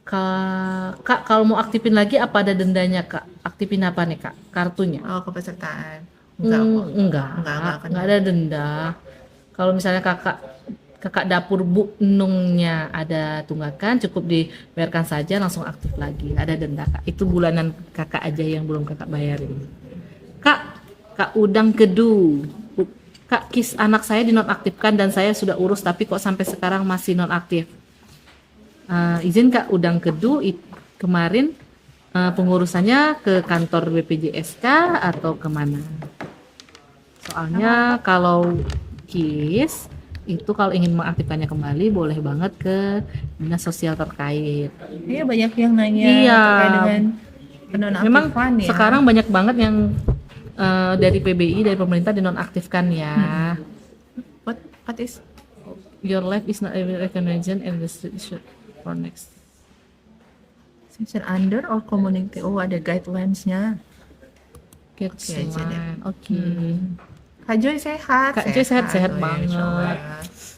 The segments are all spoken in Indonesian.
Kak, kalau mau aktifin lagi apa ada dendanya Kak? Aktifin apa nih Kak? Kartunya? Oh, kepesertaan. Enggak kok. Enggak kena. Enggak ada denda. Kalau misalnya kakak dapur Bu Nungnya ada tunggakan, cukup dibayarkan saja langsung aktif lagi, nggak ada denda Kak. Itu bulanan kakak aja yang belum kakak bayarin. Kak Udang Kedu, Kak Kis anak saya dinonaktifkan dan saya sudah urus tapi kok sampai sekarang masih nonaktif. Izin Kak Udang Kedu kemarin pengurusannya ke kantor BPJSK atau kemana? Soalnya kalau KIS itu kalau ingin mengaktifkannya kembali boleh banget ke dinas sosial terkait. Iya, banyak yang nanya Iya. terkait dengan Memang penonaktifan ya. sekarang banyak banget yang dari PBI dari pemerintah dinonaktifkan ya. What is Your life is not recognized and the should for next. section under or community? Oh, ada guidelines-nya. Get Oke, aja deh. Oke. Kak Joy sehat. Kak Joy sehat Joy, banget. Insya Allah.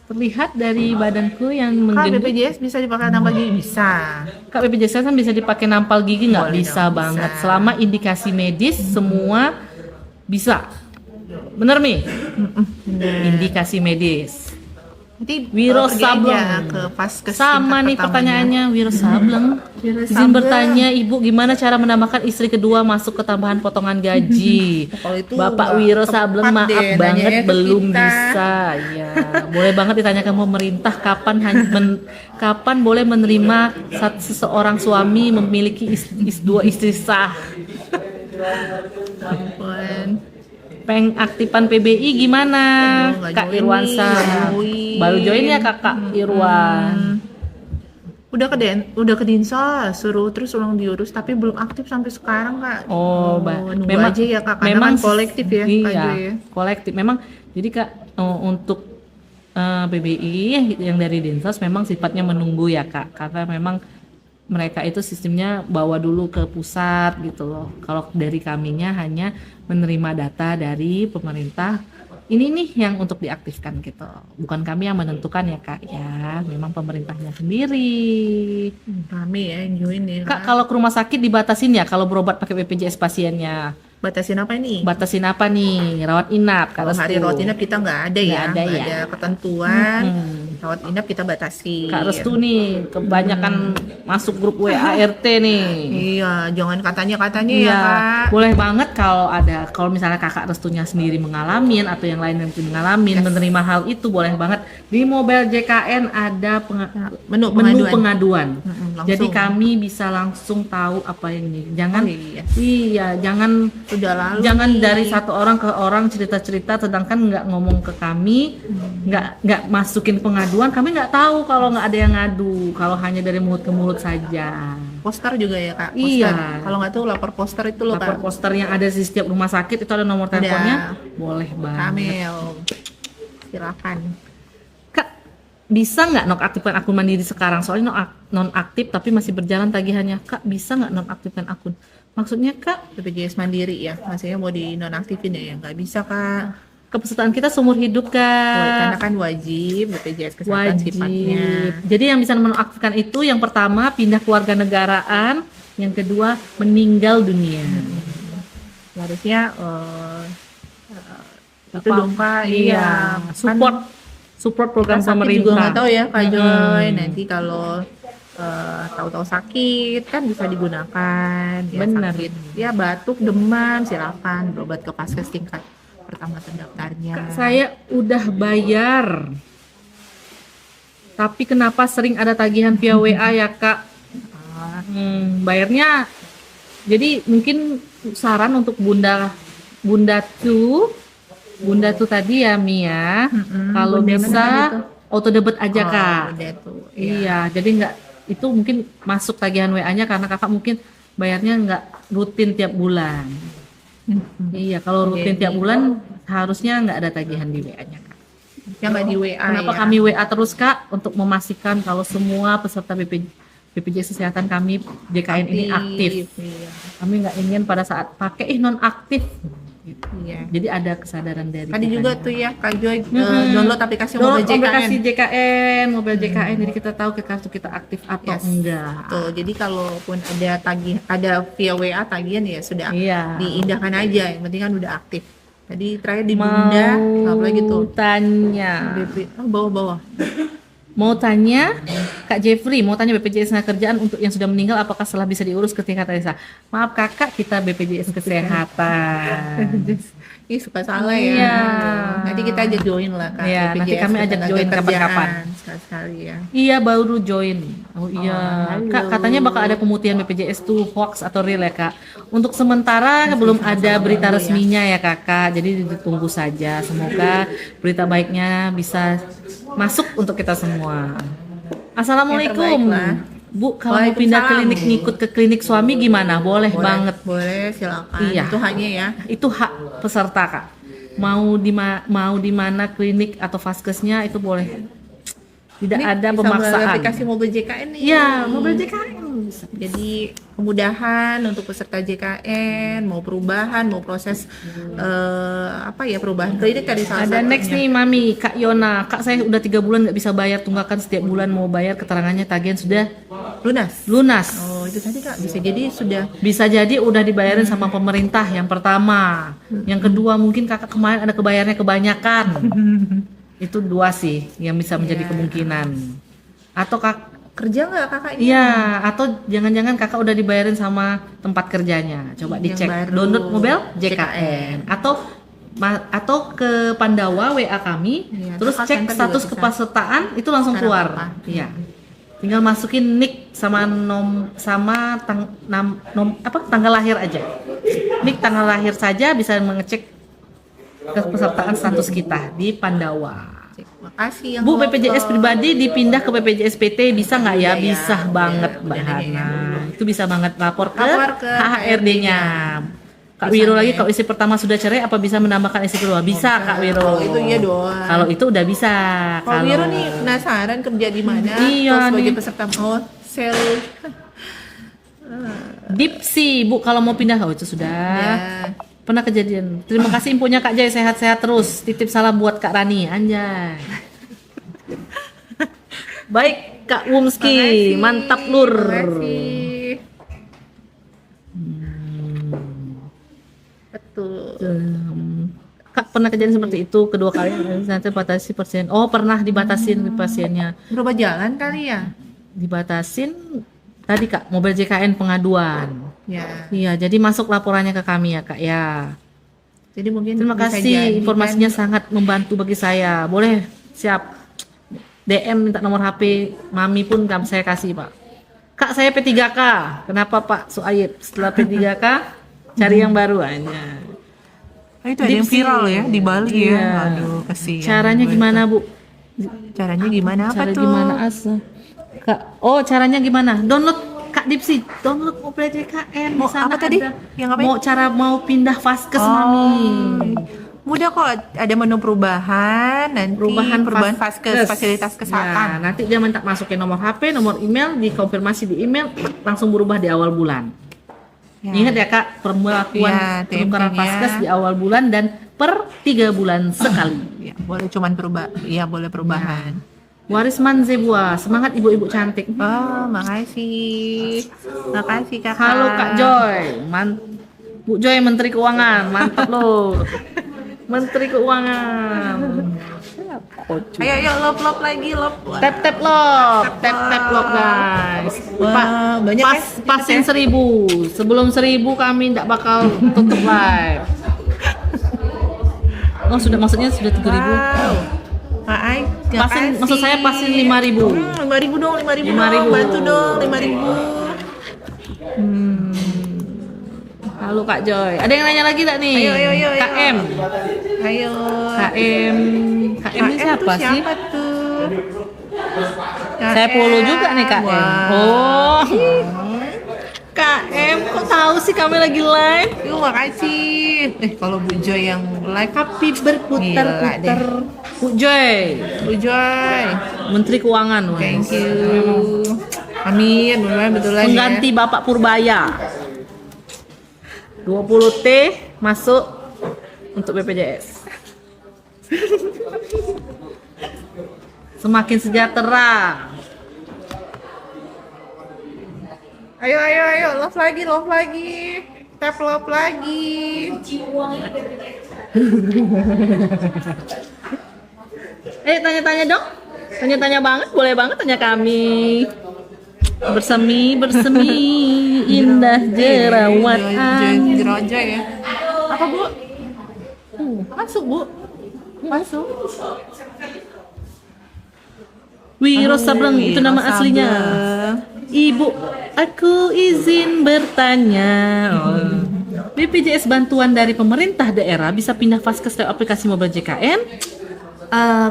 Terlihat dari badanku yang Kak, menggendut. BPJS bisa dipakai nambah gigi? Bisa. Kak BPJS kan bisa dipakai nampal gigi nggak? Boleh Bisa dong, banget. bisa. Selama indikasi medis semua bisa. Bener Mi? Indikasi medis. Nanti Wiro pergi Sableng. aja ke Paskes Sama tingkat nih pertamanya. pertanyaannya Wiro Sableng. Wiro Izin Sableng. bertanya Ibu gimana cara menambahkan istri kedua masuk ke tambahan potongan gaji? Kalau itu Bapak nggak Wiro tepat Sableng deh, maaf nanyanya banget ke belum kita. bisa. Ya, boleh banget ditanyakan pemerintah kapan boleh menerima seseorang suami memiliki dua istri sah. Ampun. Pengaktifan PBI gimana? Aduh, nggak Kak join Irwansa. nih, nggak join. Baru join ya Kakak Irwan. Udah ke Dinsos, suruh terus ulang diurus tapi belum aktif sampai sekarang, Kak. Nunggu memang aja ya, Kak. Karena memang kan kolektif ya, Kak iya, Joy ya. kolektif. Memang jadi Kak untuk PBI yang dari Dinsos memang sifatnya menunggu ya Kak, karena memang mereka itu sistemnya bawa dulu ke pusat gitu loh. Kalau dari kaminya hanya menerima data dari pemerintah. Ini nih yang untuk diaktifkan gitu. Bukan kami yang menentukan ya Kak ya. Memang pemerintahnya sendiri. Rame ya yang join nih, Kak kalau ke rumah sakit dibatasin ya kalau berobat pakai BPJS pasiennya. Batasin apa ini? Batasin apa nih? Rawat inap. Kalau hari rawat inap kita nggak ada ya, Nggak ada nggak ya. ada ketentuan. Rawat inap kita batasi. Kak Restu nih kebanyakan masuk grup WA RT nih. Iya, jangan katanya ya, Iya, Kak. boleh banget kalau misalnya kakak Restunya sendiri mengalami atau yang lain yang mengalami menerima hal itu boleh banget di mobile JKN ada Menu menu pengaduan. pengaduan. Langsung. Jadi kami bisa langsung tahu apa yang ini. Jangan Oh, iya. iya, jangan Udah lalu jangan nih. dari satu orang ke orang cerita-cerita sedangkan nggak ngomong ke kami, nggak masukin pengaduan, kami nggak tahu kalau nggak ada yang ngadu, kalau hanya dari mulut ke mulut saja. Poster juga ya, Kak. Poster. Iya. Kalau nggak tahu lapor poster itu loh, Lapor Kak. poster yang ada di setiap rumah sakit itu ada nomor teleponnya, boleh banget. Kamel. Silakan. Kak, bisa nggak nonaktifkan akun Mandiri sekarang? Soalnya nonaktif tapi masih berjalan tagihannya. Kak, bisa nggak nonaktifkan akun? Maksudnya Kak, BPJS Mandiri ya, maksudnya mau dinonaktifin ya, nggak bisa, Kak. kepesertaan kita seumur hidup Karena Kak. kan wajib BPJS kesehatan Wajib. sifatnya. Jadi yang bisa menonaktifkan itu yang pertama pindah kewarganegaraan, yang kedua meninggal dunia. Harusnya itu Apa? dong, Kak. Iya, support program Kan sakit pemerintah. juga nggak tahu ya, Kak Joy. Nanti kalau tahu-tahu sakit kan bisa digunakan. Ya, Benar. sakit, ya batuk, demam, silakan berobat ke Paskes tingkat pertama terdaftarnya. Kak, saya udah bayar. Tapi kenapa sering ada tagihan via WA ya, Kak? Bayarnya. Jadi mungkin saran untuk Bunda tuh tadi ya Mia. Kalau Bunda bisa mana gitu? auto debit aja, Kak. Udah tuh. Iya, jadi nggak itu mungkin masuk tagihan WA-nya karena Kakak mungkin bayarnya nggak rutin tiap bulan. Iya, kalau rutin tiap bulan harusnya nggak ada tagihan di WA-nya, Kak. Yang nggak di WA Kenapa ya. kami WA terus, Kak? Untuk memastikan kalau semua peserta BPJS Kesehatan kami JKN ini aktif. Iya. Kami nggak ingin pada saat pakai non aktif Iya. Jadi ada kesadaran dari Tadi kita. juga tuh ya Kak Joy Mm-mm. download aplikasi Download Mobile aplikasi JKN. JKN, Mobile JKN, jadi kita tahu kartu kita aktif atau Yes. enggak. Tuh, jadi kalaupun ada via WA tagihan ya sudah Iya. diindahkan aja, yang penting kan udah aktif. Jadi terakhir ditunda, apalagi tuh tanya. bawah-bawah. Mau tanya Kak Jeffrey, mau tanya BPJS Kerjaan untuk yang sudah meninggal apakah setelah bisa diurus ketika Teresa? Maaf kakak, kita BPJS Kesehatan. Ih suka salah ya. Iya. Nanti kita aja join lah Kak. Iya, nanti kami ajak join kapan-kapan. Sekali-sekali ya. Iya baru join. Oh iya, halo. Kak katanya bakal ada pemutihan BPJS tuh hoax atau real ya Kak. Untuk sementara belum ada berita resminya ya Kakak. Jadi ditunggu saja. Semoga berita baiknya bisa masuk untuk kita semua. Assalamualaikum. terbaik lah. Bu, kalau mau pindah klinik ngikut ke klinik suami gimana? Boleh banget. Boleh, silakan. Iya. Itu hanya ya. Itu hak peserta Kak. Mau di mana klinik atau vaskesnya itu boleh. Tidak Ini ada bisa melalui pemaksaan. aplikasi Mobile JKN nih. Iya, Mobile JKN. Jadi kemudahan untuk peserta JKN, mau perubahan, mau proses perubahan klinik tadi salah Ada satunya. next nih Mami, Kak Yona. Kak saya udah 3 bulan nggak bisa bayar tunggakan setiap bulan mau bayar keterangannya tagihan sudah lunas. Oh itu tadi Kak, bisa jadi sudah. Bisa jadi udah dibayarin sama pemerintah yang pertama. Yang kedua mungkin kakak kemarin ada kebayarnya kebanyakan. Itu 2 sih yang bisa menjadi kemungkinan. Atau Kerja nggak kakaknya? iya, atau jangan-jangan kakak udah dibayarin sama tempat kerjanya. Coba Yang dicek. baru. Download Mobile JKN atau ke Pandawa WA kami, Iya, terus call cek center status juga bisa. kepesertaan itu langsung Karena keluar. apa? Iya. Tinggal masukin nick sama tanggal lahir aja. Nick tanggal lahir saja bisa mengecek kepesertaan status kita di Pandawa. Makasih yang Bu, ngobrol. BPJS pribadi dipindah ke BPJS PT bisa nggak ya? Iya, Bisa iya, banget iya, Mbak udah Hana. ya. Itu bisa banget lapor ke Lapor ke HRD-nya. Kak Bisa Wiro ya. lagi kalau istri pertama sudah cerai apa bisa menambahkan istri kedua? Bisa Kak Wiro. Kalau itu iya doang. Kalau itu udah bisa. Kalau Wiro nih penasaran kerja di mana? Iya Terus sebagai nih. peserta sel. Dipsi, Bu kalau mau pindah itu sudah. Ya. Pernah kejadian. Terima kasih infonya Kak Jai, sehat-sehat terus. Titip salam buat Kak Rani, anjay. Baik Kak Wumski, Makasih. mantap lur. Makasih. Betul. Kak pernah kejadian seperti itu kedua kali nanti batasi pasien. Oh pernah dibatasin pasiennya, Berubah jalan kali ya? dibatasin tadi Kak Mobile JKN pengaduan. Ya. Iya jadi masuk laporannya ke kami ya Kak ya. Jadi mungkin Terima bisa kasih jadi informasinya kan, sangat membantu bagi saya. Boleh siap DM minta nomor HP Mami pun saya kasih Pak. Kak saya P3K. Kenapa Pak Suaib? Setelah P3K cari yang baru aja. itu ada yang Dipsi. viral ya di Bali Iya. ya. Aduh, kasihan. Caranya gimana Bu? Caranya gimana apa Cara tuh? gimana asa? Kak, oh caranya gimana? Download Kak Dipsi, download Mobile JKN. Mau Di sana apa tadi? ada. Yang ngapain? Mau pindah vaskes Mami. Mudah kok, ada menu perubahan, nanti perubahan vaskes, fasilitas Ya, kesehatan. nanti dia minta masukin nomor HP, nomor email, dikonfirmasi di email, langsung berubah di awal bulan. Ya. Ingat ya Kak, perlakuan Ya, penukaran template-nya. vaskes di awal bulan dan per 3 bulan sekali. Ya, boleh cuman boleh perubahan. Warisman Zebua, semangat ibu-ibu cantik. Oh, makasih. Makasih Kakak. Halo Kak Joy, Bu Joy Menteri Keuangan, mantap loh. Menteri Keuangan. Ayo lop lagi lop. Tap lop guys. Wah, banyak ya, Pasin 1000. Sebelum 1000 kami tidak bakal tutup live. Oh maksudnya sudah 3000. Wow. Maksud saya pasin 5000. 5.000 dong, 5.000 5.000. dong, bantu dong, 5.000. Halo Kak Joy. Ada yang nanya lagi tak nih? Ayo. KM. Ayo. KM ini siapa sih? Siapa tuh? Saya follow juga nih KM. Wow. Oh. KM kok tahu sih kami lagi live? Yuk, makasih. Kalau Bu Joy yang live, Tapi berputar-putar. Gila deh. Bu Joy, Bu Joy. Menteri Keuangan. Wes. Thank you. Amin, mudah-mudahan betulan Pengganti ya. Bapak Purbaya. 20T masuk untuk BPJS. Semakin sejahtera. Ayo, love lagi. Tap love lagi. Tanya-tanya dong. Tanya-tanya banget, boleh banget tanya kami. Bersemi, indah jerawatan. Jeroja ya. Apa Bu? Masuk Bu. Masuk. Wiro Sableng itu nama Sableng. aslinya. Ibu, aku izin bertanya. BPJS bantuan dari pemerintah daerah bisa pindah vaskes lewat aplikasi mobile JKN?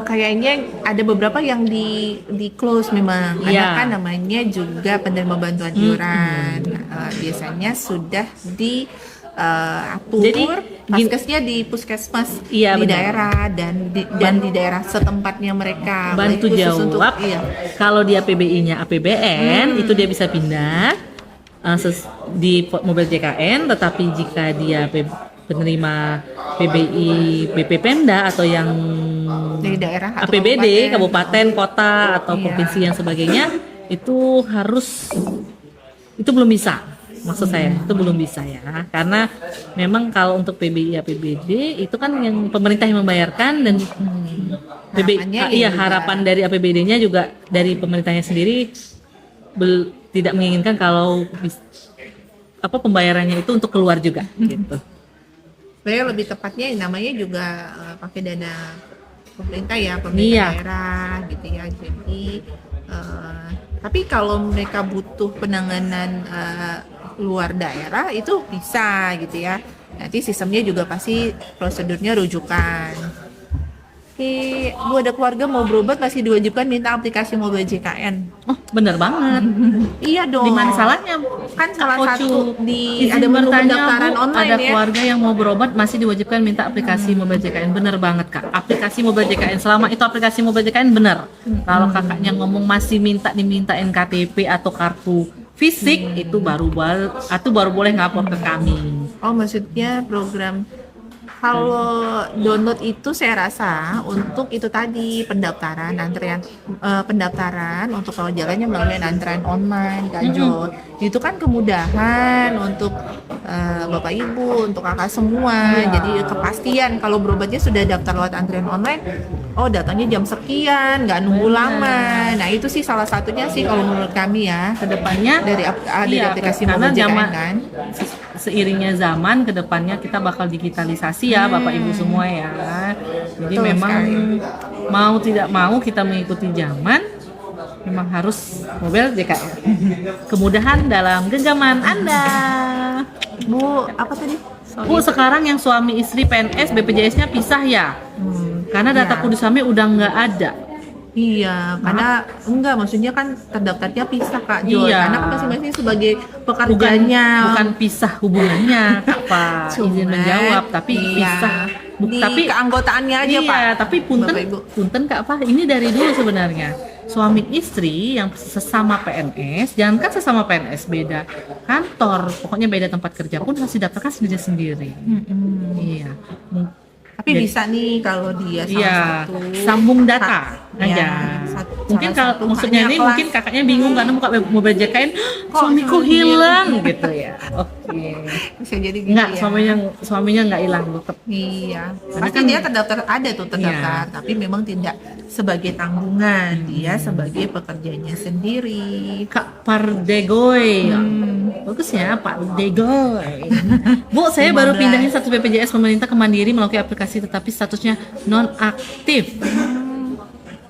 Kayaknya ada beberapa yang di close memang. Ada Iya. kan namanya juga penerima bantuan iuran. Biasanya sudah di atur Jadi, vaskesnya di puskesmas Iya, di benar. daerah dan di daerah setempatnya mereka. Bantu Khusus untuk- jawab. iya. Kalau dia PBI-nya APBN, itu dia bisa pindah di mobile JKN. Tetapi jika dia penerima PBI BP Pemda atau yang Dari daerah atau APBD, kabupaten, kota, atau Iya. provinsi yang sebagainya, itu belum bisa. Maksud saya itu belum bisa ya, karena memang kalau untuk PBI APBD itu kan yang pemerintah yang membayarkan dan Harapannya iya juga. harapan dari APBD-nya juga dari pemerintahnya sendiri tidak menginginkan kalau pembayarannya itu untuk keluar juga gitu. Sebenarnya lebih tepatnya namanya juga pakai dana pemerintah ya, pemerintah Iya. daerah gitu ya. Jadi tapi kalau mereka butuh penanganan luar daerah itu bisa gitu ya. Nanti sistemnya juga pasti prosedurnya rujukan. Oke, Bu, ada keluarga mau berobat masih diwajibkan minta aplikasi mobile JKN. Oh benar banget. Iya dong. Di mana salahnya? Kan salah Kocu, satu di izin ada menu bertanya, pendaftaran Bu, online ada ya. keluarga yang mau berobat masih diwajibkan minta aplikasi mobile JKN. Bener banget Kak, aplikasi mobile JKN selama itu aplikasi mobile JKN bener. Kalau kakaknya ngomong masih dimintain KTP atau kartu fisik, itu baru boleh ngapor ke kami. Oh, maksudnya program kalau download itu saya rasa untuk itu tadi pendaftaran pendaftaran untuk kalau jalannya melalui antrean online Kak Jo. Itu kan kemudahan untuk Bapak Ibu, untuk kakak semua. Iya. Jadi kepastian kalau berobatnya sudah daftar lewat antrean online, oh datangnya jam sekian, nggak nunggu Benar. lama. Nah, itu sih salah satunya sih kalau menurut kami ya. Kedepannya Dari iya, aplikasi karena mobile JKN zaman kan. seiringnya zaman kedepannya kita bakal digitalisasi ya Bapak Ibu semua ya. Jadi Betul memang sekali. mau tidak mau kita mengikuti zaman, memang harus mobile JKN. Kemudahan dalam genggaman Anda. Bu, apa tadi? Bu, sekarang yang suami istri PNS BPJS-nya pisah ya? Karena data Iya. kudus suami udah nggak ada. Iya, karena enggak maksudnya kan terdaftarnya pisah Kak Jo. Iya. Karena kan masing-masing sebagai Bukan pekerjanya. pisah hubungannya, Kak Pak. Izin Cuman, menjawab, tapi iya, pisah. di Tapi keanggotaannya aja iya, Pak. tapi punten Bapak, Ibu. Kak Pak, ini dari dulu sebenarnya. Suami istri yang sesama PNS, jangankan sesama PNS, beda kantor, pokoknya beda tempat kerja pun harus didaftarkan sendiri-sendiri. Iya. Tapi Jadi- bisa nih kalau dia salah Iya, satu sambung data Iya, aja. Mungkin salah kalau satu maksudnya hanya ini kelas. mungkin kakaknya bingung karena buka mobile JKN, suamiku cuma hilang gitu ya. Oke. bisa jadi gitu Enggak, ya. suaminya enggak hilang tetap. Iya, Karena pasti kan- dia terdaftar, ada tuh terdaftar, Iya. tapi memang tidak sebagai tanggungan, dia sebagai pekerjanya sendiri. Kak Pardegoy. Bagus ya, Pak Degoy. Bu, saya baru 15. pindahin status BPJS pemerintah ke Mandiri melalui aplikasi tetapi statusnya non aktif.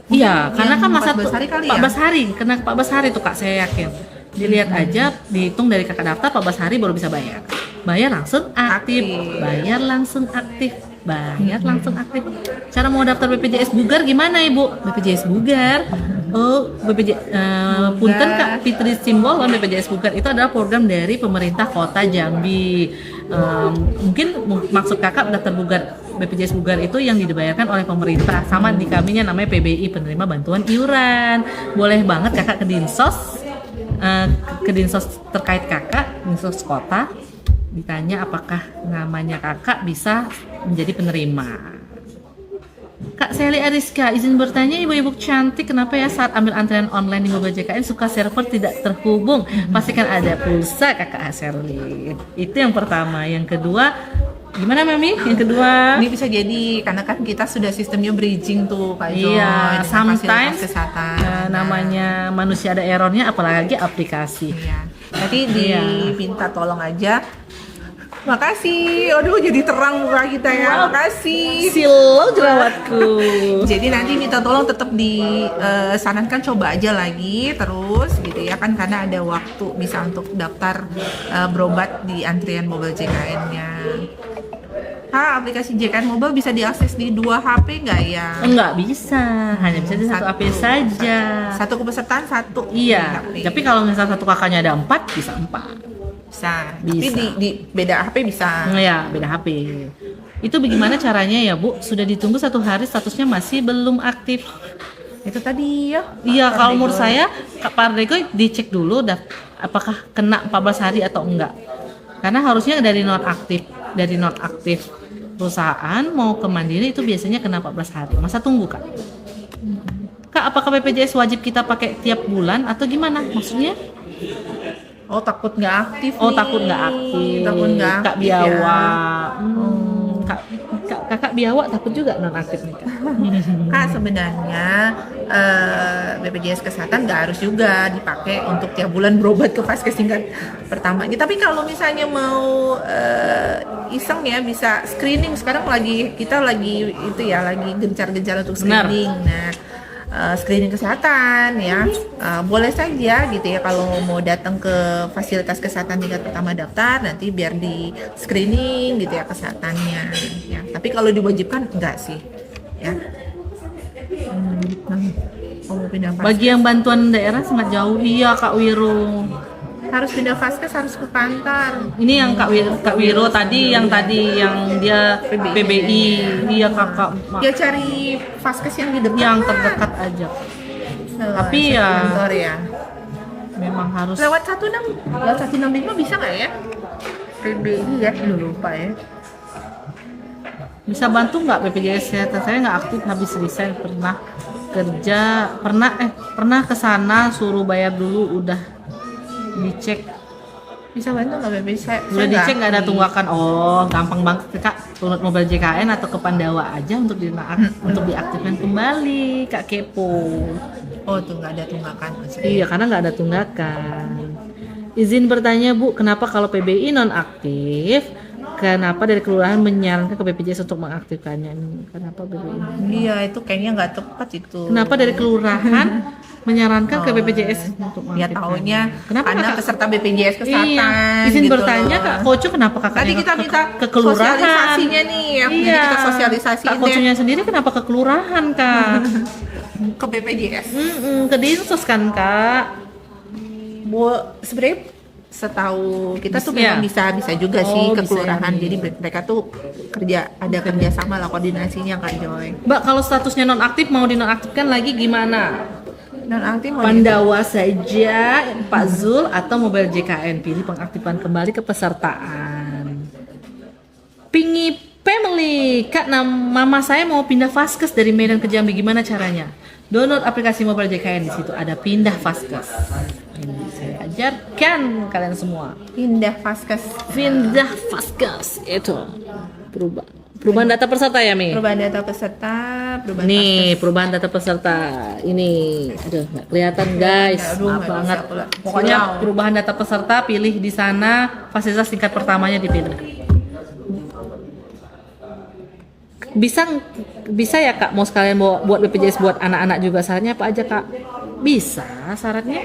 Iya, karena kan masa 14 hari kali ya? 14 hari, kena 14 hari tuh Kak, saya yakin. Dilihat aja, dihitung dari kakak daftar 14 hari baru bisa bayar. Bayar langsung aktif, Aktif. bayar langsung aktif, bayar langsung aktif. Cara mau daftar BPJS Bugar gimana Ibu? BPJS Bugar. Oh, punten Kak Fitri Simbolon, BPJS Bugar itu adalah program dari pemerintah Kota Jambi. Mungkin maksud kakak daftar Bugar BPJS Bugar itu yang dibayarkan oleh pemerintah, sama di kaminya namanya PBI, penerima bantuan iuran. Boleh banget kakak ke Dinsos terkait kakak, Dinsos Kota, ditanya apakah namanya kakak bisa menjadi penerima. Kak Sally Ariska, izin bertanya ibu-ibu cantik, kenapa ya saat ambil antrian online di Mobile JKN suka server tidak terhubung? Pastikan ada pulsa Kakak Sally. Itu yang pertama. Yang kedua, gimana Mami? Yang kedua, Ini bisa jadi karena kan kita sudah sistemnya bridging tuh Kak Joy, iya, dengan sometimes fasilitas kesehatan. namanya manusia ada errornya, apalagi aplikasi. Iya. Nanti Iya. diminta tolong aja. Makasih. Aduh jadi terang muka kita ya. Makasih. Silo jerawatku. Jadi nanti minta tolong tetap disarankan coba aja lagi terus gitu ya kan, karena ada waktu bisa untuk daftar berobat di antrian Mobile JKN-nya. Aplikasi JKN Mobile bisa diakses di 2 HP nggak ya? Enggak bisa, hanya bisa di satu HP saja. Satu kepesertaan, satu Iya, HP. tapi kalau misalnya satu kakaknya ada 4, bisa 4. Bisa. Bisa. Tapi di beda HP bisa. Ya, beda HP. Itu bagaimana caranya ya Bu? Sudah ditunggu 1 hari, statusnya masih belum aktif. Itu tadi ya. Iya, kalau menurut Ardego. saya Kak Pardego dicek dulu apakah kena 14 hari atau enggak. Karena harusnya dari nonaktif perusahaan mau ke Mandiri itu biasanya kena 14 hari. Masa tunggu Kak? Kak, apakah BPJS wajib kita pakai tiap bulan atau gimana? Maksudnya? Oh takut nggak aktif Oh, nih. takut nggak aktif. Takut nggak Kak aktif ya. Biawa. Kakak Biawa takut juga nonaktif nih Kak. Kak sebenarnya BPJS Kesehatan nggak harus juga dipakai untuk tiap bulan berobat ke vaskes tingkat pertama. Tapi kalau misalnya mau iseng ya bisa screening. Sekarang kita lagi itu ya lagi gencar-gencar untuk Benar. screening. Nah screening kesehatan ya boleh saja gitu ya kalau mau datang ke fasilitas kesehatan tingkat pertama daftar nanti biar di screening gitu ya kesehatannya ya. Tapi kalau diwajibkan enggak sih ya. Mau pindah vaskes Bagi yang bantuan daerah sangat jauh. Iya Kak Wiro. harus pindah vaskes harus ke kantor. Ini yang Kak Wiro tadi yang dia PBI. Iya Kakak. Ya cari vaskes yang di dekat Yang lah. terdekat aja. Nah, Tapi ke ya kantor ya. memang harus Lewat 165 bisa nggak ya? PBI ya, lupa ya. bisa bantu nggak BPJS Kesehatan? Saya nggak aktif, habis resign, pernah ke sana suruh bayar dulu, udah dicek, Bisa bantu nggak BPJS? udah dicek nggak ada tunggakan. Oh, gampang banget Kak, download Mobile JKN atau ke Pandawa aja untuk untuk diaktifkan kembali Kak Kepo. Oh tuh nggak ada tunggakan maksudnya. Iya, karena nggak ada tunggakan. Izin bertanya Bu, kenapa kalau PBI nonaktif, kenapa dari kelurahan menyarankan ke BPJS untuk mengaktifkannya? Kenapa BPI? Iya itu kayaknya nggak tepat itu. Kenapa dari kelurahan menyarankan ke BPJS untuk Ya mengaktifkannya? taunya Kenapa karena Kakak? peserta BPJS Kesehatan. Iya, izin gitu bertanya loh. Kak Koco, kenapa kakaknya Tadi kita minta ke kelurahan? sosialisasinya nih, ya. Jadi Iya. kita sosialisasiin Kak deh Koconya sendiri kenapa ke kelurahan Kak? ke BPJS. Ke dinsos kan Kak? Sebenarnya setahu kita tuh Iya. memang bisa juga Oh, sih ke bisa kelurahan. ya. Jadi mereka tuh ada kerjasama lah koordinasinya Kak Joy. Mbak, kalau statusnya nonaktif mau dinonaktifkan lagi gimana? Dan nanti mau Pandawa saja Pak Zul atau Mobile JKN, pilih pengaktifan kembali kepesertaan. Pingi Family, Kak, mama saya mau pindah vaskes dari Medan ke Jambi, gimana caranya? Download aplikasi Mobile JKN, di situ ada pindah vaskes. Ini saya ajarkan kalian semua. pindah vaskes. Pindah vaskes itu perubahan data peserta ya Mi? Perubahan data peserta, perubahan Nih, perubahan data peserta. Ini, aduh, nggak kelihatan guys. Aduh, Maaf nggak banget. bisa pula. Pokoknya Silau. perubahan data peserta, pilih di sana fasilitas tingkat pertamanya dipilih. Bisa ya Kak, mau sekalian buat BPJS buat anak-anak juga, syaratnya apa aja Kak? Bisa, syaratnya.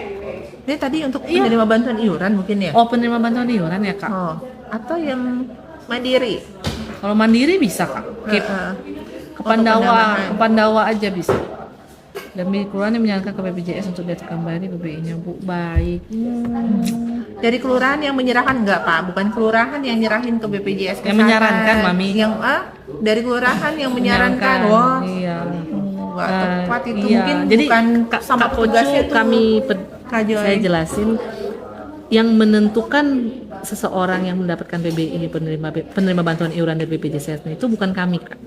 Ini tadi untuk Iya. penerima bantuan iuran mungkin ya? Oh, penerima bantuan iuran ya Kak. Oh, atau yang mandiri. Kalau mandiri bisa Kak. Keep Heeh. ke Pandawa, penambahan. ke Pandawa aja bisa. Dan kelurahan menyarankan ke BPJS untuk data kembali BPI-nya Bu. Baik. Dari kelurahan yang menyerahkan enggak Pak? Bukan kelurahan yang nyerahin ke BPJS Kesehatan. Yang menyarankan, Mami. Yang dari kelurahan yang menyarankan. Wah, Iya. nggak tepat itu. Iya. Mungkin Jadi bukan Kak, sama Kak Pocu petugasnya tuh. kami Kak Joy. saya jelasin yang menentukan seseorang yang mendapatkan PBI, penerima bantuan iuran dari BPJS itu bukan kami, Kak.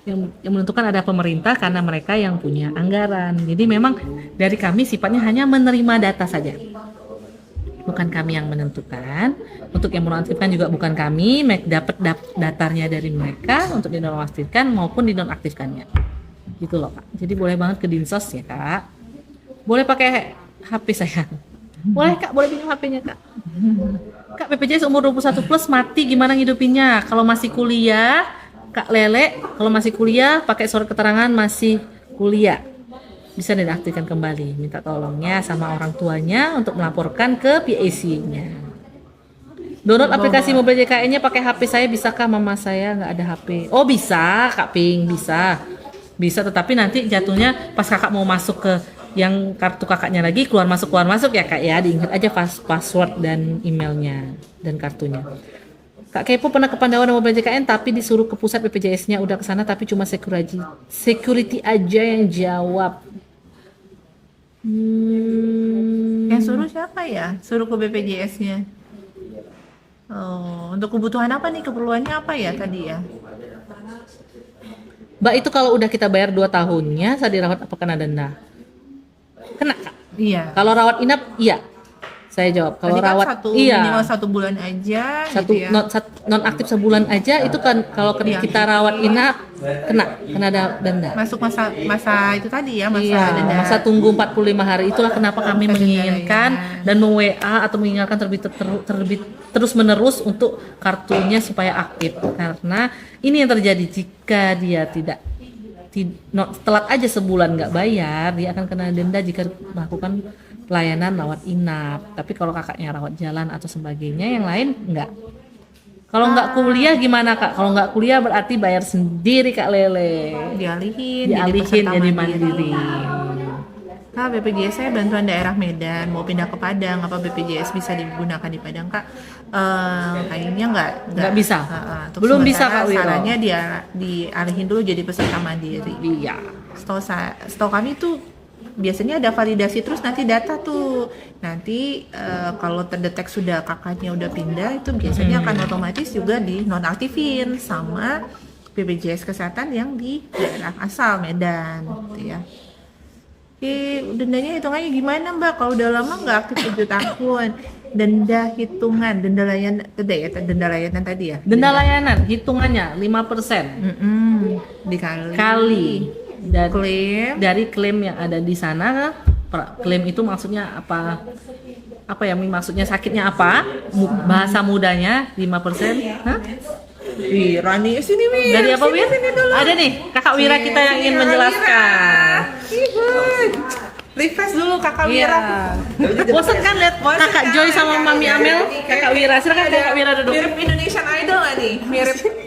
Yang menentukan ada pemerintah karena mereka yang punya anggaran. Jadi memang dari kami sifatnya hanya menerima data saja. Bukan kami yang menentukan. Untuk yang menonaktifkan juga bukan kami, dapat datarnya dari mereka untuk dinonaktifkan maupun dinonaktifkannya. Gitu loh, Kak. Jadi boleh banget ke Dinsos ya, Kak. Boleh pakai HP saya. Boleh, Kak, boleh pinjam HP-nya, Kak. Kak, BPJS umur 21 plus mati gimana ngidupinnya? Kalau masih kuliah, Kak Lele, kalau masih kuliah pakai surat keterangan masih kuliah. Bisa dinaktifkan kembali. Minta tolongnya sama orang tuanya untuk melaporkan ke PAC-nya. Download aplikasi mobil JKN-nya pakai HP saya, bisakah? Mama saya nggak ada HP. Oh bisa, Kak Ping, bisa. Bisa, tetapi nanti jatuhnya pas kakak mau masuk ke yang kartu kakaknya lagi keluar masuk ya, Kak ya. Diingat aja password dan emailnya dan kartunya. Kak Kepo pernah ke Pandawa mobil JKN tapi disuruh ke pusat BPJS-nya, udah ke sana tapi cuma security aja yang jawab. Yang suruh siapa ya? Suruh ke BPJS-nya. Oh, untuk kebutuhan apa nih? Keperluannya apa ya tadi ya? Mbak, itu kalau udah kita bayar 2 tahunnya saat dirawat apa kena denda? Kena, Kak. Iya. Kalau rawat inap, iya. Saya jawab. Kalau Tadi kan rawat, minimal 1 bulan aja. satu gitu ya. non aktif sebulan aja itu kan kalau Iya. kita rawat inap kena denda. Masuk masa itu tadi ya, masa Iya, denda. masa tunggu 45 hari. Itulah kenapa kami Masa denda, menginginkan ya. dan meng-WA atau mengingatkan terlebih terus menerus untuk kartunya supaya aktif. Karena ini yang terjadi jika dia telat aja sebulan nggak bayar, dia akan kena denda jika melakukan pelayanan rawat inap. Tapi kalau kakaknya rawat jalan atau sebagainya, yang lain enggak. Kalau nggak kuliah gimana, Kak? Kalau nggak kuliah berarti bayar sendiri, Kak Lele. Dialihin Dialihin peserta jadi mandiri. Kak, BPJS saya bantuan daerah Medan mau pindah ke Padang, apa BPJS bisa digunakan di Padang, Kak? Kayaknya Nggak bisa. Untuk Belum bisa, sementara Kak Wiro. Sarannya dia dialihin dulu jadi peserta mandiri. Iya. Setahu kami tuh biasanya ada validasi terus nanti data tuh nanti kalau terdetek sudah kakaknya udah pindah itu biasanya akan otomatis juga dinonaktifin sama BPJS Kesehatan yang di daerah asal Medan gitu ya. Dendanya hitungannya gimana, Mbak? Kalau udah lama nggak aktif 7 tahun, denda hitungan, denda layanan tadi ya. Denda layanan hitungannya 5% Dikali dan klaim. dari klaim yang ada di sana. Klaim itu maksudnya apa ya, maksudnya sakitnya apa, bahasa mudanya 5%. Hah? Wih, Rani sini Wir. Dari apa, Wir? Sini dulu. Ada nih Kakak Wira kita yang ingin menjelaskan. Refresh dulu Kakak Iya. Wira. Bosan kan lihat Kakak Joy sama Mami Amel? Kakak Wira, silakan Kakak Wira duduk. Mirip Indonesian Idol nggak nih?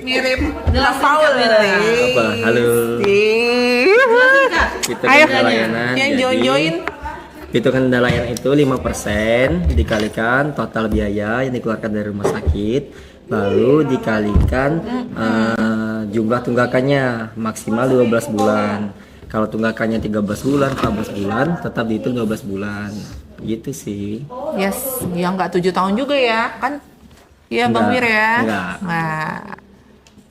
Mirip Jelasin, Paul. Kak Wira. Apa? Halo. Jelasin, Kak. Itu Ayo, denda layanan. yang Jadi, join. hitungan denda layanan itu 5% dikalikan total biaya yang dikeluarkan dari rumah sakit, lalu dikalikan jumlah tunggakannya maksimal 12 bulan. Kalau tunggakannya 13 bulan, 14 bulan, tetap dihitung 12 bulan. Gitu sih. Yes, yang nggak 7 tahun juga ya, kan? Iya Bang Nggak, Wir ya. nggak. Nah,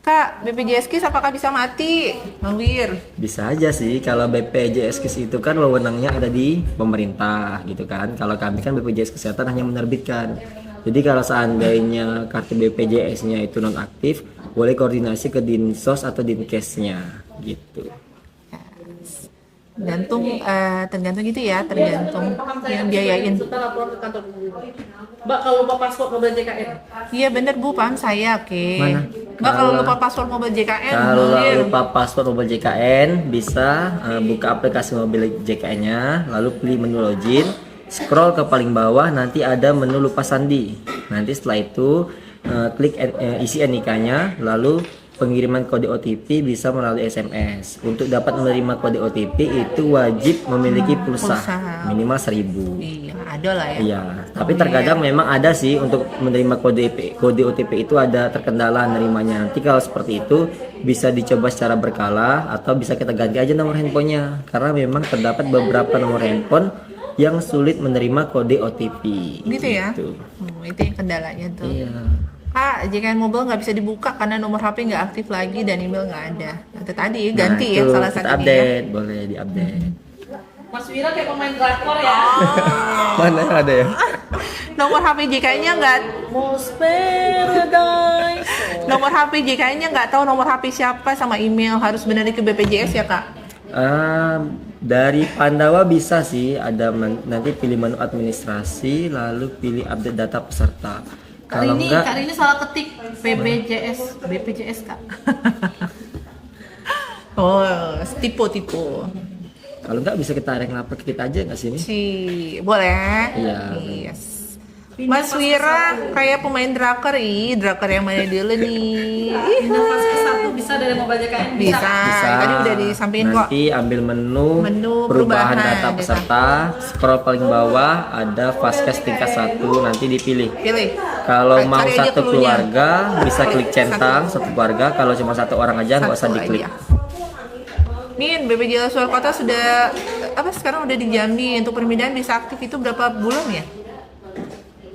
Kak, BPJS KIS apakah bisa mati, Bang Wir? Bisa aja sih, kalau BPJS KIS itu kan wewenangnya ada di pemerintah gitu kan. Kalau kami kan BPJS Kesehatan hanya menerbitkan. Jadi kalau seandainya kartu BPJS-nya itu non aktif, boleh koordinasi ke Dinsos atau Dinkesnya gitu. Tergantung gitu ya, tergantung yang biayain. Kita lapor ke kantor guru. Mbak, kalau lupa paspor mobil JKN. Iya bener Bu, paham saya, oke. Mana? Mbak kalau lupa password mobil JKN, Kalau Bang Wir. lupa password mobil JKN, bisa buka aplikasi mobil JKN-nya, lalu pilih menu login, scroll ke paling bawah, nanti ada menu lupa sandi. Nanti setelah itu klik isi NIK-nya, lalu pengiriman kode OTP bisa melalui SMS. Untuk dapat menerima kode OTP itu wajib memiliki pulsa minimal 1.000. Iya, ada lah ya. Iya, tapi terkadang memang ada sih untuk menerima kode OTP itu ada terkendala nerimanya. Nanti kalau seperti itu bisa dicoba secara berkala atau bisa kita ganti aja nomor handphonenya. Karena memang terdapat beberapa nomor handphone yang sulit menerima kode OTP. Gitu ya? Gitu. Itu yang kendalanya tuh. Iya. Kak, JKN Mobile nggak bisa dibuka karena nomor HP nggak aktif lagi dan email nggak ada. Itu tadi ganti Nah, ya itu salah kita satunya. update, boleh diupdate. Mas Wira kayak pemain drakor ya. Mana ada ya? Nomor HP JKN-nya nggak, Most Paradise. nomor HP JKN-nya nggak tahu nomor HP siapa sama email harus benerin ke BPJS ya Kak. Dari Pandawa bisa sih, ada nanti pilih menu administrasi, lalu pilih update data peserta. Kalau enggak, Kali ini salah ketik BPJS Kak. Oh, tipe. kalau enggak bisa kita lapor ke kita aja nggak sih ini? Boleh? Iya. Yes. Mas Wira kayak pemain drakor, drakor yang mana dulu nih? Inovasi satu bisa dari mobile JKN. Bisa. Tadi udah disampaikan kok. Nanti ambil menu, Menu perubahan perubahan data peserta, scroll paling bawah ada Fastcash tingkat 1, nanti dipilih. Pilih. Kalau mau Cari aja satu clue-nya. keluarga bisa klik centang satu keluarga. Kalau cuma satu orang aja nggak usah Satu diklik. aja. Min, BPJS luar kota sudah sekarang udah di Jambi untuk pemindahan bisa aktif itu berapa bulan ya?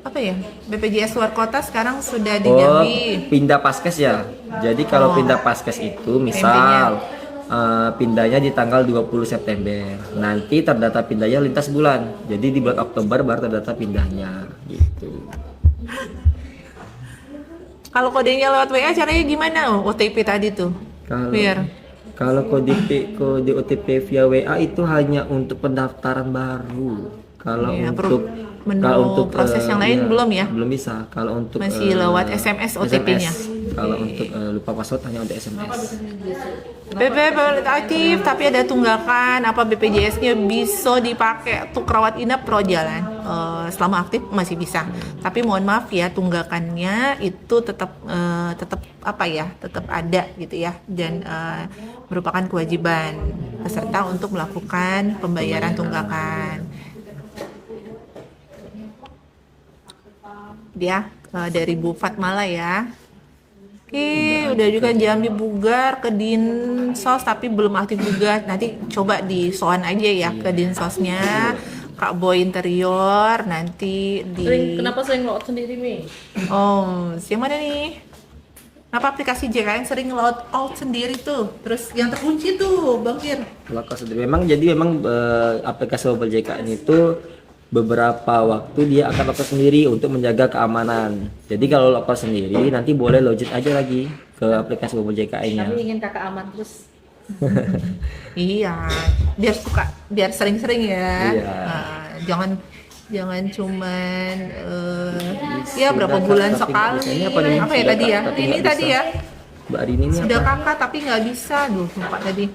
Apa ya? BPJS luar kota sekarang sudah di Oh, Jambi. pindah paskes ya. Jadi kalau pindah paskes itu misal pindahnya di tanggal 20 September. Nanti terdata pindahnya lintas bulan. Jadi di bulan Oktober baru terdata pindahnya gitu. Kalau kodenya lewat WA caranya gimana? OTP tadi tuh. Kalau Biar. kalau kode OTP via WA itu hanya untuk pendaftaran baru. Kalau Iya, untuk proses yang lain belum ya? Belum bisa. Kalau untuk Masih lewat SMS OTP-nya. Kalau untuk lupa password hanya untuk SMS. BPJS aktif tapi ada tunggakan apa BPJS-nya bisa dipakai untuk rawat inap pro jalan. Selama aktif masih bisa. Tapi mohon maaf ya tunggakannya itu tetap tetap ada gitu ya dan merupakan kewajiban peserta untuk melakukan pembayaran tunggakan. Dia dari Bu Fatmala ya. Oke, udah juga Jambi Bugar ke Dinsos tapi belum aktif juga. Nanti coba di soan aja ya ke Dinsosnya. Kak Boy Interior nanti di. Kenapa sering load sendiri Mi? Oh, yang mana nih? Kenapa aplikasi JKN sering load out sendiri tuh? Terus yang terkunci tuh, Bang Fir. Lokal sendiri. Memang aplikasi mobile JKN itu beberapa waktu dia akan lokal sendiri untuk menjaga keamanan. Jadi kalau lokal sendiri nanti boleh login aja lagi ke aplikasi mobile JKN-nya. Kami ingin kakak aman terus. Iya, biar sering-sering ya. Iya. Jangan cuman ya berapa bulan sekali. Apa ya tadi ya? Ini tadi ya. Mbak Arini ini Sudah apa? kakak tapi nggak bisa. Lupa tadi.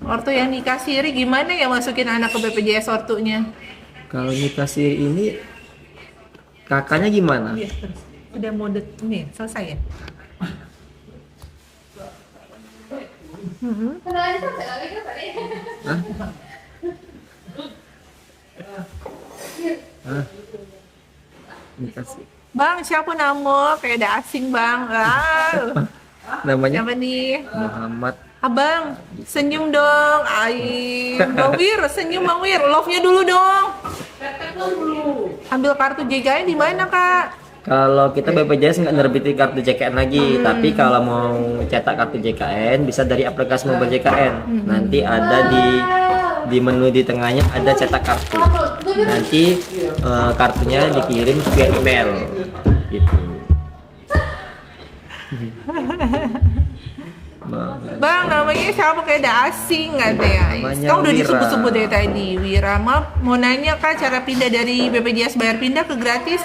Ortu yang nikah siri gimana ya masukin anak ke BPJS ortunya? Kalau nikah siri ini kakaknya gimana? Iya, udah mau nih selesai ya? Hah? Hah? Nikah siri. Bang, siapa nama? Kayak ada asing bang. Namanya Siapa nih? Muhammad. Abang, senyum dong. Bang Wir, senyum Bang Wir. Love-nya dulu dong. Ambil kartu JKN di mana kak? Kalau kita BPJS nggak nerbitin kartu JKN lagi, tapi kalau mau cetak kartu JKN bisa dari aplikasi mobile JKN. Nanti ada di menu di tengahnya ada cetak kartu. Nanti kartunya dikirim via email, gitu. Bang, namanya siapa kayak ada asing katanya. Namanya Kau udah Wira. disebut-sebut dari tadi. Wira, maaf mau nanya kak cara pindah dari BPJS bayar pindah ke gratis?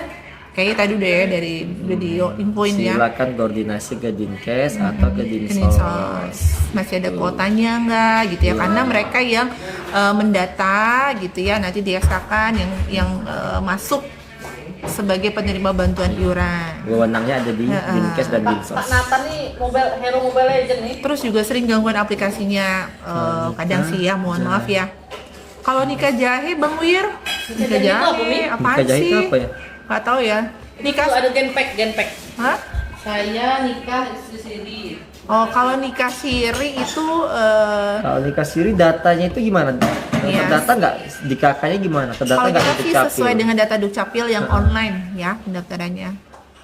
Kayaknya tadi udah ya dari video infoin ya. Silakan koordinasi ke Dinkes atau ke Dinsos. Dinsos. Masih ada kuotanya nggak gitu ya? Karena mereka yang mendata gitu ya nanti diasakan yang masuk sebagai penerima bantuan iuran. Wewenangnya ada di Dinkes dan Dinsos. Pak Nathan nih hero Mobile Legend nih. Terus juga sering gangguan aplikasinya. Kadang sih ya, mohon maaf ya. Kalau nikah jahe, Bang Wir, nikah jahe itu apa, Mi? jahe apaan Nikah jahe sih? itu apa ya? Gak tahu ya. Itu ada genpack. Hah? Saya nikah istri sendiri. Oh, kalau nikah siri itu Kalau nikah siri datanya itu gimana? Iya. Terdata nggak di kakaknya gimana? Terdata kalau nggak kita untuk sih capil? sesuai dengan data Dukcapil yang online ya pendaftarannya.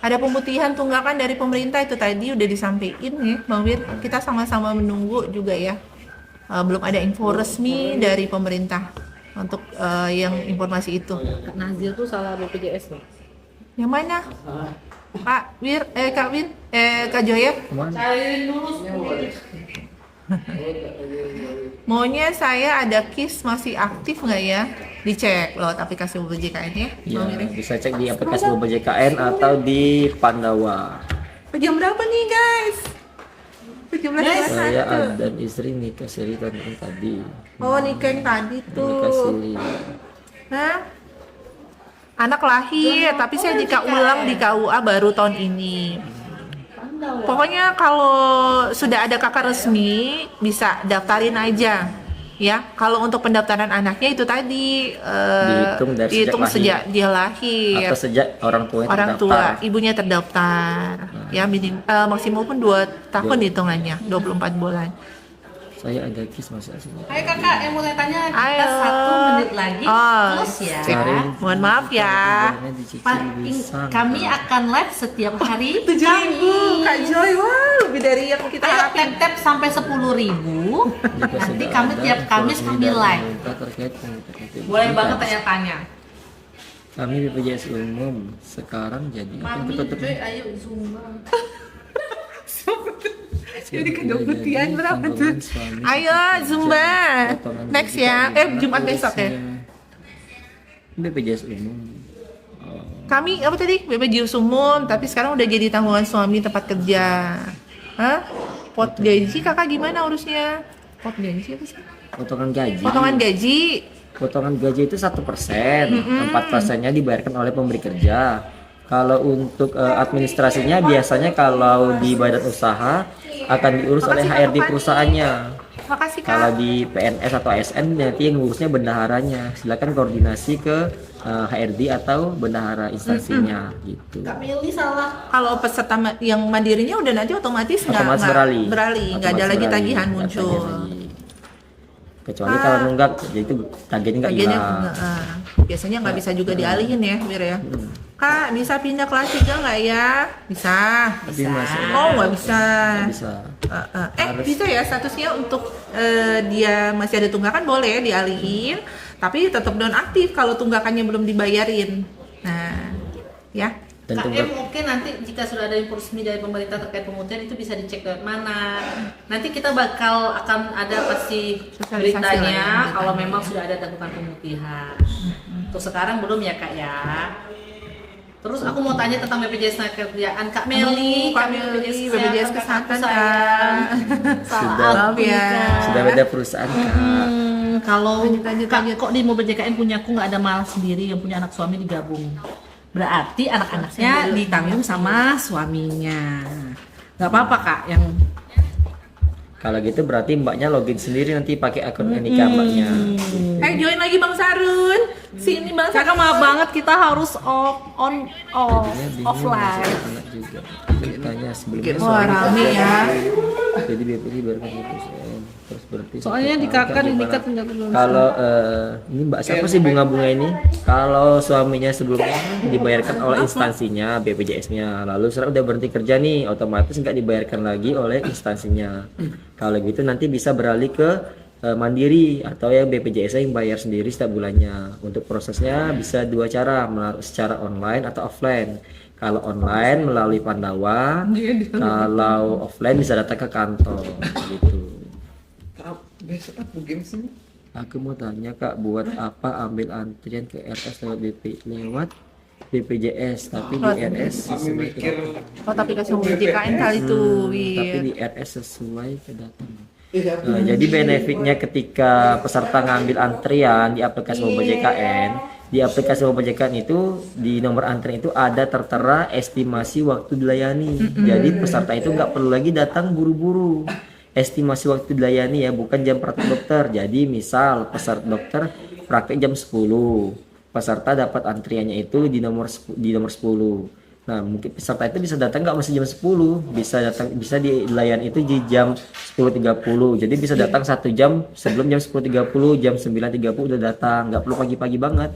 Ada pemutihan tunggakan dari pemerintah itu tadi udah disampaikan ya, Bang Wir. Kita sama-sama menunggu juga ya. Belum ada info resmi dari pemerintah untuk yang informasi itu. Kak Nazir tuh salah BPJS nih. Yang mana? Pak Wir, Kak Win, Kak Joyet. Kemana? Cariin dulu sendiri. Maunya saya ada KIS masih aktif nggak ya? Dicek lewat aplikasi BPJKN ya. Ya, Bang Wir. bisa cek di aplikasi BPJKN atau di Pandawa. Jam berapa nih guys? 17.21. Saya dan istri nikah siri tahun tadi. Oh nikah yang tadi Nikah tuh. siri. Hah? Anak lahir, tapi saya nikah ulang di KUA baru tahun ini. Pokoknya kalau sudah ada kakak resmi bisa daftarin aja. Ya, kalau untuk pendaftaran anaknya itu tadi Dihitung dari dihitung sejak sejak dia lahir. Atau sejak orang tuanya Orang tua, terdaftar. ibunya terdaftar. Ya, maksimal pun 2 tahun hitungannya, 24 bulan. Saya ada KIS masih asli. Ayo kakak, yang mau tanya kita Ayo. 1 menit lagi Oh, terus ya. Cari. Mohon maaf ya. Kami akan live setiap hari. 7.000 Kak Joy, wah lebih dari yang kita Ayo harapin. tap sampai 10.000. Nanti kami tiap Kamis kami live. Boleh banget tanya-tanya. Kami BPJS umum sekarang jadi apa Mami, yang tertutup? Joy, ayo zumba. Jadi kegembutian berapa tuh? Ayo Zumba. Next ya. Jumat besok ya. BPJS umum. Oh, Kami apa tadi? BPJS umum, tapi sekarang udah jadi tanggungan suami tempat kerja. Hah? Pot gaji kakak gimana urusnya? Pot gaji apa sih? potongan gaji. Potongan gaji. Potongan gaji itu 1%, 4%-nya dibayarkan oleh pemberi kerja. Kalau untuk administrasinya biasanya kalau di badan usaha akan diurus oleh HRD perusahaannya. Makasih Kalau kak. di PNS atau ASN nanti yang ngurusnya bendaharanya. Silakan koordinasi ke HRD atau bendahara instansinya gitu. Kak Meli salah. Kalau peserta yang mandirinya udah nanti otomatis Otomatis beralih. nggak ada Otomatis lagi beralih, tagihan nggak muncul. tagihan lagi. Kecuali kalau nunggak, jadi itu tagihannya nggak Tagihannya hilang. biasanya nggak bisa juga dialihin ya, Wir ya. Kak, bisa pindah kelas 3 nggak ya? Bisa. Tapi masih Oh, nggak bisa. nggak bisa. Bisa ya statusnya untuk dia masih ada tunggakan boleh dialihin, tapi tetap nonaktif kalau tunggakannya belum dibayarin. Nah, ya. Dan KM tunggak mungkin nanti jika sudah ada info resmi dari pemerintah terkait pemutihan itu bisa dicek lewat mana. Nanti kita bakal akan ada pasti Sosialisasi lah beritanya ya, kalau beritanya. memang sudah ada tanggungan pemutihan. Untuk sekarang belum ya kak ya. Terus aku mau tanya tentang BPJS Kerjaan Kak Meli, Kak Meli, BPJS Kesehatan, Kak. Salah aku ya. Kak. sudah beda perusahaan Kak. Kalau Lanjut. Kak, kok di mobil JKN punya aku nggak ada malah sendiri yang punya anak suami digabung. Berarti anak-anaknya ditanggung sama suaminya. Nggak apa-apa kak, yang Kalau gitu berarti mbaknya login sendiri nanti pakai akun nikah mbaknya. Join lagi Bang Sarun. Sini Bang kakak Sarun. maaf banget kita harus off Jadinya bingung offline. masuk anak juga. Tanya sebelumnya Wah, rame ya. Jadi BPJ baru KPPSN. Terus berarti Soalnya di kakak di nikah tinggal kalau ini mbak siapa sih bunga-bunga ini? Kalau suaminya sebelumnya dibayarkan oleh instansinya BPJS-nya, lalu sekarang udah berhenti kerja nih, otomatis nggak dibayarkan lagi oleh instansinya. Kalau gitu nanti bisa beralih ke mandiri atau yang BPJS yang bayar sendiri setiap bulannya. Untuk prosesnya bisa 2 cara, secara online atau offline. Kalau online melalui Pandawa, kalau offline bisa datang ke kantor gitu. Besok aku games ini. Aku mau tanya kak, buat apa ambil antrian ke RS lewat BPJS, tapi di RS sesuai kedatangan. Oh, tapi kasih JKN kali tuh, Tapi Wir. di RS sesuai kedatangan. Jadi benefitnya ketika peserta ngambil antrian di aplikasi Mobile JKN, di aplikasi Mobile JKN itu di nomor antrian itu ada tertera estimasi waktu dilayani. Jadi peserta itu nggak perlu lagi datang buru-buru. Estimasi waktu dilayani ya, bukan jam praktek dokter. Jadi misal peserta dokter praktek jam 10, peserta dapat antriannya itu di nomor 10. Nah, mungkin peserta itu bisa datang nggak mesti jam 10, bisa datang, bisa dilayan itu di jam 10.30. Jadi bisa datang 1 jam sebelum jam 10.30, jam 9.30 udah datang, nggak perlu pagi-pagi banget.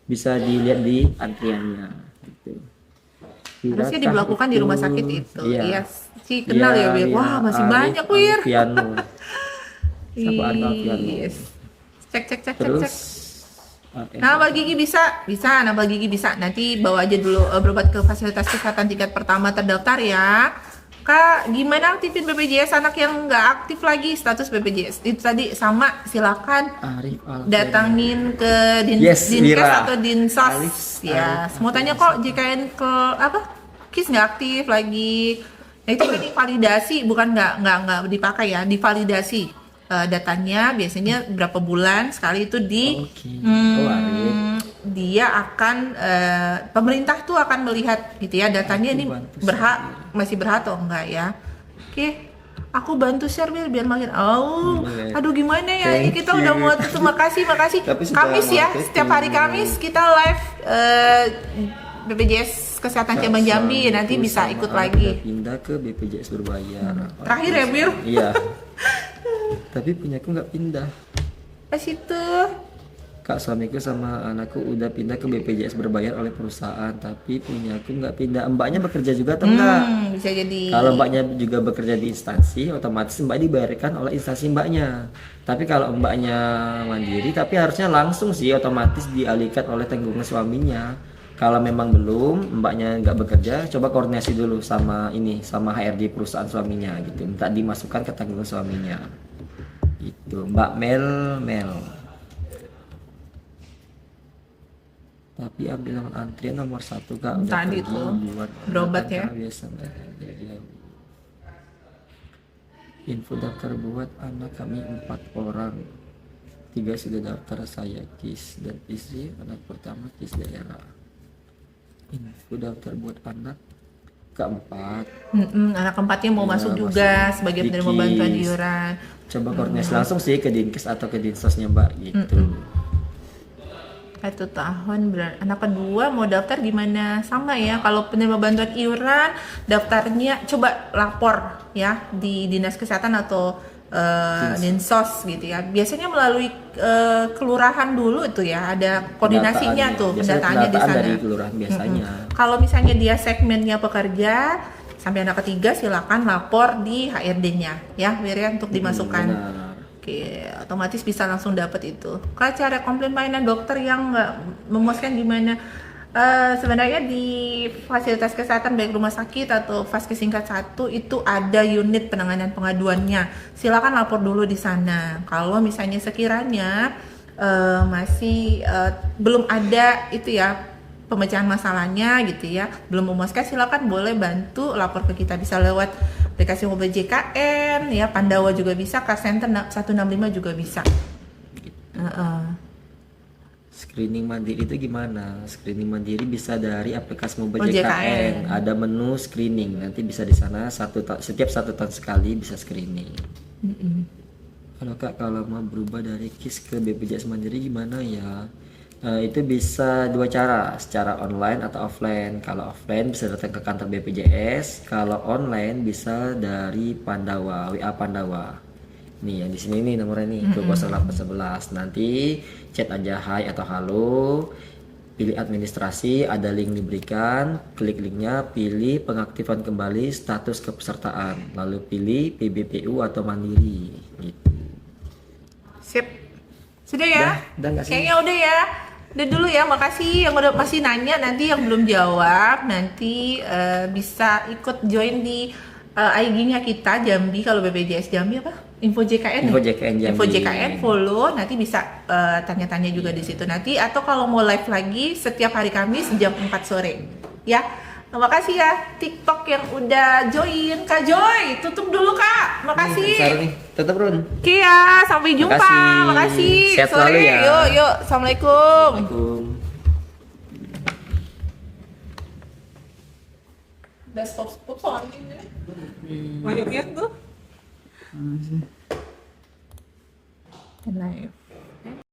Bisa dilihat di antriannya. Gitu. Harusnya Tidakkah diberlakukan di rumah sakit itu. Iya. Iya sih, kenal ya Wir. Wah, masih banyak Wir. Piano. Sapu Arif Alfiano. Yes. Cek. Terus Nambah gigi bisa, nambah gigi bisa. Nanti bawa aja dulu berobat ke fasilitas kesehatan tingkat pertama terdaftar ya. Kak, gimana aktifin BPJS anak yang nggak aktif lagi status BPJS? Itu tadi sama, silakan Arif Alfiano. datangin ke Yes, Dinkes Mira. atau Dinsos. Arif Ya, semua tanya kok JKN ke apa? KIS nggak aktif lagi. Nah itu kan divalidasi, bukan nggak dipakai ya, divalidasi. Datanya biasanya berapa bulan sekali itu Oke. Oh, Arif. dia akan pemerintah tuh akan melihat gitu ya datanya ini masih berhak atau enggak ya. Oke, aku bantu share biar makin Boleh. aduh gimana ya, Thank kita udah you. mau tutup. makasih Tapi sudah Kamis ya, marketing. setiap hari Kamis kita live BPJS Kesehatan Cabang Jambi, nanti bisa ikut lagi. Pindah ke BPJS berbayar. Terakhir ya Bir, Iya. Tapi punyaku nggak pindah. ke situ. Kak, suamiku sama anakku udah pindah ke BPJS berbayar oleh perusahaan, tapi punyaku nggak pindah. Mbaknya bekerja juga atau enggak? Bisa jadi. Kalau mbaknya juga bekerja di instansi, otomatis mbak dibayarkan oleh instansi mbaknya. Tapi kalau mbaknya mandiri, tapi harusnya langsung sih otomatis dialihkan oleh tanggungan suaminya. Kalau memang belum, mbaknya nggak bekerja, coba koordinasi dulu sama sama HRD perusahaan suaminya gitu. Minta dimasukkan ke tanggungan suaminya. Itu Mbak Mel. Tapi ambil nomor antrian nomor 1 Kak. Udah Tadi pergi tuh, buat berobat ya. biasa nggak ada. Info daftar buat anak kami 4 orang. 3 sudah daftar, saya KIS dan istri anak pertama KIS daerah. Info daftar buat anak keempat. Anak keempatnya mau Iya, masuk masuk juga sebagai di penerima bantuan KIS. iuran. Coba koordinasi langsung sih ke Dinkes atau ke Dinsosnya Mbak gitu. 1 tahun anak kedua mau daftar gimana? Sama ya, kalau penerima bantuan iuran daftarnya coba lapor ya di Dinas Kesehatan atau Dinsos gitu ya. Biasanya melalui kelurahan dulu itu ya, ada koordinasinya tuh, Biasanya pendataannya di pendataan sana. dari kelurahan biasanya. Kalau misalnya dia segmennya pekerja sampai anak ketiga, silakan lapor di HRD-nya ya, Wir ya, untuk dimasukkan. Benar. Oke, otomatis bisa langsung dapat itu. Kalau cara komplain pelayanan dokter yang nggak memuaskan gimana? Sebenarnya di fasilitas kesehatan baik rumah sakit atau Vaskes tingkat 1 itu ada unit penanganan pengaduannya. Silakan lapor dulu di sana. Kalau misalnya sekiranya masih belum ada itu ya pemecahan masalahnya gitu ya, belum memuaskan, silakan boleh bantu lapor ke kita, bisa lewat aplikasi mobil JKN ya, Pandawa juga bisa, Car Center 165 juga bisa. Screening mandiri itu gimana? Screening mandiri bisa dari aplikasi mobile Oh, JKN. JKN. Ada menu screening. Nanti bisa di sana setiap 1 tahun sekali bisa screening. Kalau Kak, kalau mau berubah dari KIS ke BPJS Mandiri gimana ya? Itu bisa 2 cara, secara online atau offline. Kalau offline bisa datang ke kantor BPJS. Kalau online bisa dari Pandawa, WA Pandawa. Nih yang di sini nih nomornya nih, 20811. Nanti chat aja hai atau halo, pilih administrasi, ada link diberikan, klik linknya, pilih pengaktifan kembali status kepesertaan, lalu pilih PBPU atau Mandiri gitu. Sip. Sudah ya? Udah nggak sih? Kayaknya udah ya. Udah dulu ya, makasih yang udah masih nanya. Nanti yang belum jawab nanti bisa ikut join di IG-nya kita Jambi. Kalau BPJS Jambi apa? Info JKN. Info JKN Jambi. Info JKN, follow, nanti bisa tanya-tanya juga di situ nanti, atau kalau mau live lagi setiap hari Kamis jam 4 sore. Ya. Terima kasih ya TikTok yang udah join. Kak Joy, tutup dulu Kak. Makasih. Nih, tetap Run. Oke ya, sampai jumpa. Makasih. Makasih. Sehat selalu ya. Yuk. Assalamualaikum. Assalamualaikum. Udah stop soalnya. Banyak ya tuh. Live.